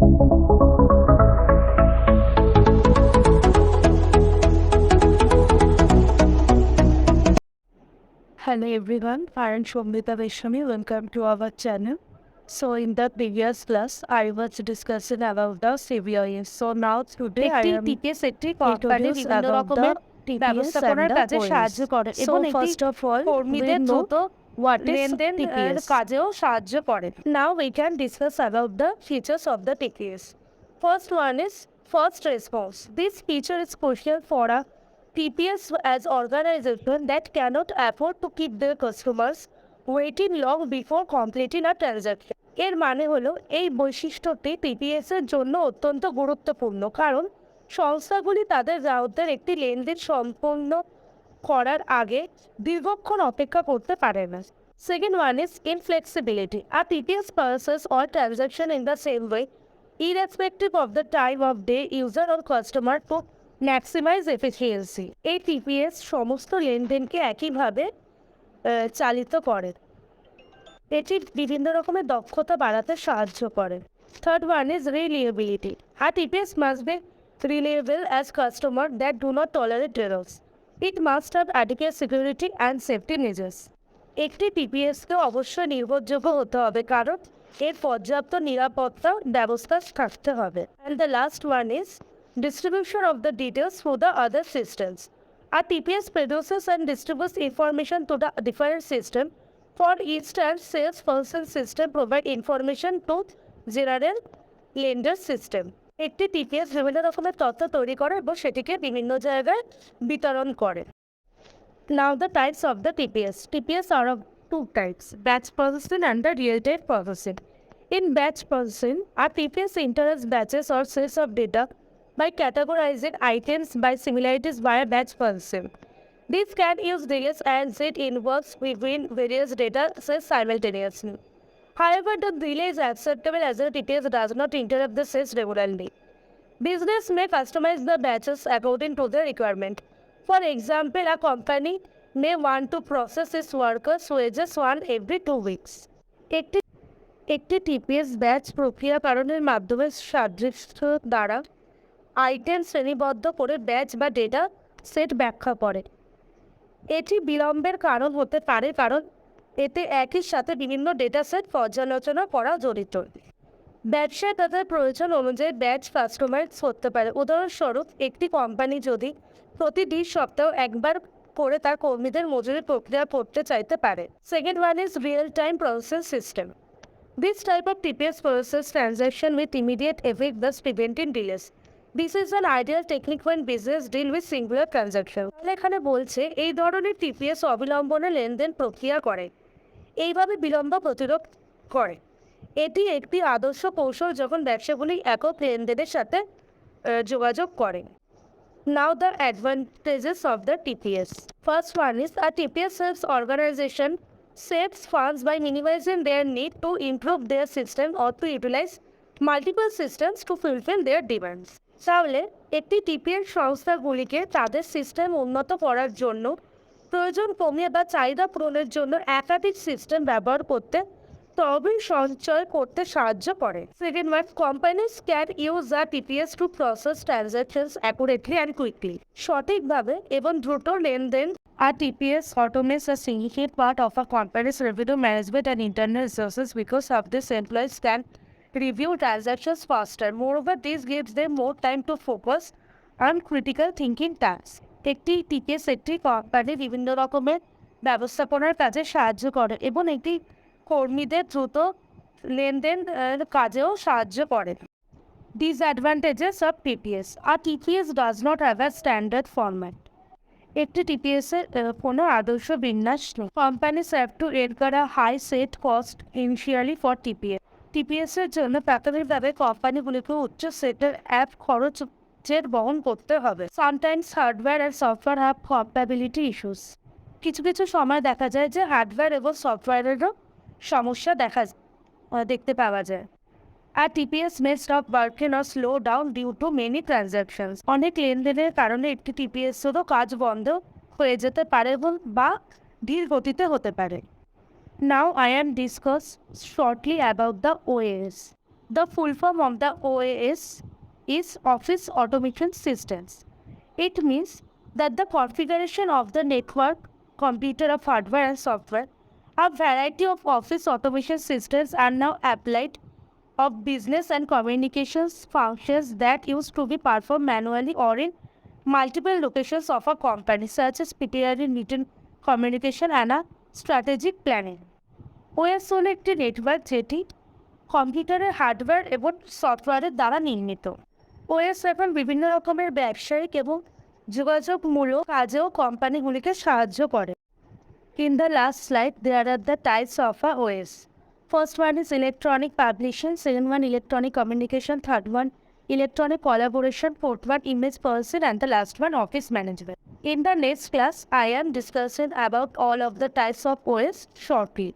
Hello everyone, I am Shomita Vaishnavi. Welcome to our channel. So in the previous class, I was discussing about the CVIS. So now today I am TPS একটি কোম্পানির introduce বিভিন্ন about রকমের the TPS ব্যবস্থাপনার and the কাজে সাহায্য OAS. করে So এবং একটি first of all, we কর্মীদের know দ্রুত what is লেনদেন TPS. কাজেও সাহায্য করে। Now we can discuss about the features of the TPS. First one is first response. This feature is crucial for a TPS as organization that cannot afford to keep their customers waiting long before completing a transaction. এর মানে হলো এই বৈশিষ্ট্যটি TPS এর জন্য অত্যন্ত গুরুত্বপূর্ণ, কারণ সংস্থাগুলি তাদের গ্রাহকদের একটি লেনদেন সম্পন্ন করার আগে দীর্ঘক্ষণ অপেক্ষা করতে পারে না। Second one is inflexibility. A TPS process or transaction in the same way, irrespective of the time of day, user or customer, to maximize efficiency. এই টিপিএস সমস্ত লেনদেনকে একইভাবে চালিত করে। এটি বিভিন্ন রকমের দক্ষতা বাড়াতে সাহায্য করে। Third one is reliability. A TPS must be reliable as customer that do not tolerate errors. It must have adequate security and safety measures. একটি টিপিএসকে অবশ্যই নির্ভরযোগ্য হতে হবে, কারণ এর পর্যাপ্ত নিরাপত্তা ব্যবস্থা থাকতে হবে। And the last one is distribution of the details through the other systems. A TPS produces and distributes information to the different system. For instance, salesperson system provide information to general lender system. একটি TPS বিভিন্ন রকমের তথ্য তৈরি করে এবং সেটিকে বিভিন্ন জায়গায় বিতরণ করে। Now the types of the TPS. TPS are of two types, batch processing and the real-time processing. In batch processing, a TPS enters batches or sets of data by categorizing items by similarities via batch processing. This can use delays and set involves between various data sets simultaneously. However, the delay is acceptable as the TPS does not interrupt the sets regularly. Business may customize the batches according to their requirement. For example, a company may want to process its workers' wages once every 2 weeks. একটি TPS batch প্রক্রিয়াকরণের মাধ্যমে সাদৃশ্য দ্বারা item শ্রেণীবদ্ধ করে batch বা data set ব্যাখ্যা করে। এটি বিলম্বের কারণ হতে পারে, কারণ এতে একই সাথে বিভিন্ন ডেটা সেট পর্যালোচনা করা জড়িত। ব্যবসায় তাদের প্রয়োজন অনুযায়ী ব্যাচ কাস্টমাইজ করতে পারে। উদাহরণস্বরূপ, একটি কোম্পানি যদি প্রতি 2 সপ্তাহ একবার করে তার কর্মীদের মজুরি প্রক্রিয়া করতে চাইতে পারে। Second one is real-time process system. This type of TPS process transaction with immediate effect, thus preventing delays. This is an ideal technique when business deal with singular transaction. এখানে বলছে এই ধরনের টিপিএস অবিলম্বনে লেনদেন প্রক্রিয়া করে, এইভাবে বিলম্ব প্রতিরোধ করে। এটি একটি আদর্শ কৌশল যখন ব্যবসাগুলি একক লেনদেনের সাথে যোগাযোগ করে। Now the advantages of the TPS. First one is a TPS helps organization saves funds by minimizing their need to improve their system or to utilize multiple systems to fulfill their demands. তাহলে একটি TPS সংস্থাগুলিকে তাদের system উন্নত করার জন্য প্রয়োজন কমিয়ে বা চাহিদা পূরণের জন্য একাধিক সিস্টেম ব্যবহার করতে তহবিল সঞ্চয় করতে সাহায্য করে। Second one, companies can use a TPS to process transactions accurately and quickly. সঠিকভাবে এবং দ্রুত লেনদেন। A TPS automates a significant part of a company's revenue management and internal resources because of this employees can review transactions faster. Moreover, this gives them more time to focus on critical thinking tasks. একটি TPS একটি company বিভিন্ন রকমের ব্যবস্থাপনার কাজে সাহায্য করে এবং একটি কর্মীদের দ্রুত লেনদেন কাজেও সাহায্য করে। Disadvantages of TPS. A TPS does not have a standard format. একটি টিপিএসের কোনো আদর্শ বিন্যাস নেই। Companies have to incur a high set cost initially for TPS. টিপিএসের জন্য প্রাথমিকভাবে কোম্পানিগুলিকে উচ্চ সেটের অ্যাপ খরচের বহন করতে হবে। Sometimes hardware and software have compatibility issues. কিছু কিছু সময় দেখা যায় যে হার্ডওয়্যার এবং সফটওয়্যারেরও সমস্যা দেখতে পাওয়া যায়। আর TPS may stop working or slow down due to many transactions. অনেক লেনদেনের কারণে একটি টিপিএসেরও কাজ বন্ধ হয়ে যেতে পারে বা ধীর গতিতে হতে পারে। Now I am discuss shortly about the OAS. The full form of the OAS is Office Automation Systems. It means that the configuration of the network, computer of hardware and software, a variety of office automation systems are now applied of business and communications functions that used to be performed manually or in multiple locations of a company, such as PTR meeting communication and a strategic planning. OS হলো একটি network যেটি কম্পিউটারের hardware এবং সফটওয়্যারের দ্বারা নির্মিত। OS এখন বিভিন্ন রকমের ব্যবসায়িক এবং যোগাযোগমূলক কাজেও কোম্পানিগুলিকে সাহায্য করে। In the last slide, there are the types of a OS. First one is electronic publishing, second one electronic communication, third one electronic collaboration, fourth one image processing, and the last one office management. In the next class, I am discussing about all of the types of OS shortly.